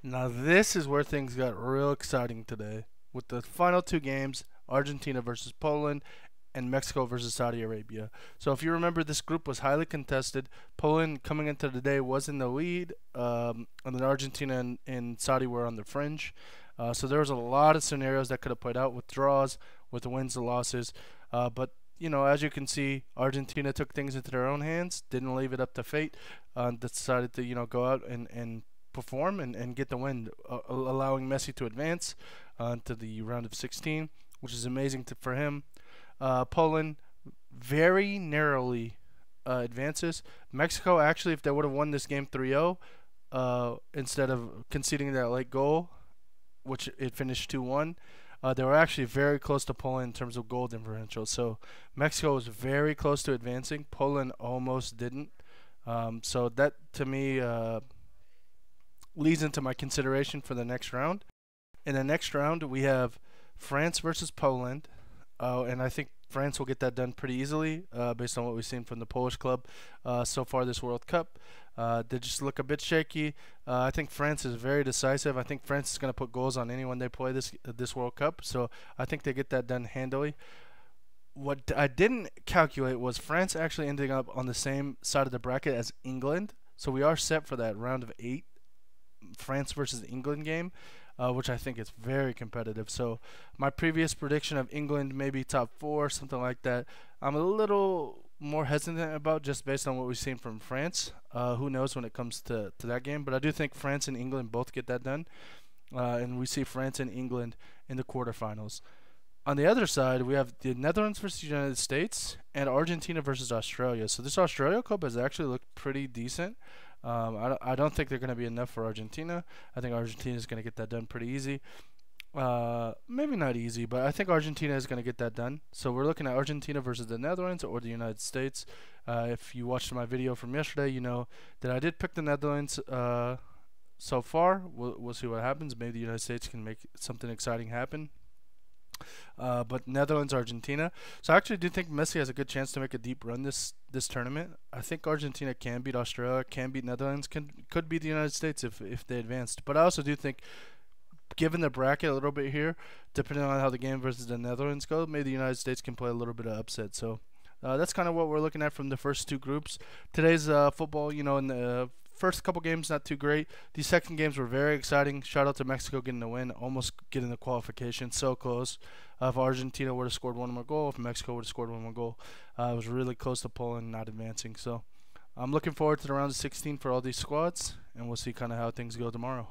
Now this is where things got real exciting today with the final two games, Argentina versus Poland and Mexico versus Saudi Arabia. So if you remember, this group was highly contested. Poland coming into the day was in the lead, and then Argentina and Saudi were on the fringe. So there was a lot of scenarios that could have played out with draws, with wins and losses. But as you can see, Argentina took things into their own hands, didn't leave it up to fate, decided to go out and perform and get the win, allowing Messi to advance to the round of 16, which is amazing for him. Poland very narrowly advances. Mexico, actually, if they would have won this game 3-0, instead of conceding that late goal, which it finished 2-1, they were actually very close to Poland in terms of goal differential. So Mexico was very close to advancing. Poland almost didn't. So that, to me, leads into my consideration for the next round. In the next round, we have France versus Poland. And I think France will get that done pretty easily based on what we've seen from the Polish club so far this World Cup. They just look a bit shaky. I think France is very decisive. I think France is going to put goals on anyone they play this World Cup. So I think they get that done handily. What I didn't calculate was France actually ending up on the same side of the bracket as England. So we are set for that round of 8 France versus England game, which I think is very competitive. So my previous prediction of England maybe top 4, something like that, I'm a little more hesitant about just based on what we've seen from France. Who knows when it comes to that game, but I do think France and England both get that done, and we see France and England in the quarterfinals. On the other side, we have the Netherlands versus the United States and Argentina versus Australia. So this Australia Cup has actually looked pretty decent. I don't think they're going to be enough for Argentina. I think Argentina is going to get that done pretty easy. Maybe not easy, but I think Argentina is going to get that done. So we're looking at Argentina versus the Netherlands or the United States. If you watched my video from yesterday, you know that I did pick the Netherlands so far. We'll see what happens. Maybe the United States can make something exciting happen. But Netherlands, Argentina. So I actually do think Messi has a good chance to make a deep run this tournament. I think Argentina can beat Australia, can beat Netherlands, could beat the United States if they advanced. But I also do think, given the bracket a little bit here, depending on how the game versus the Netherlands go, maybe the United States can play a little bit of upset. So that's kind of what we're looking at from the first two groups. Today's football, in the first couple games, not too great. These second games were very exciting. Shout out to Mexico getting the win, almost getting the qualification, so close. If Argentina would have scored one more goal, if Mexico would have scored one more goal, it was really close to Poland not advancing. So I'm looking forward to the round of 16 for all these squads, and we'll see kind of how things go tomorrow.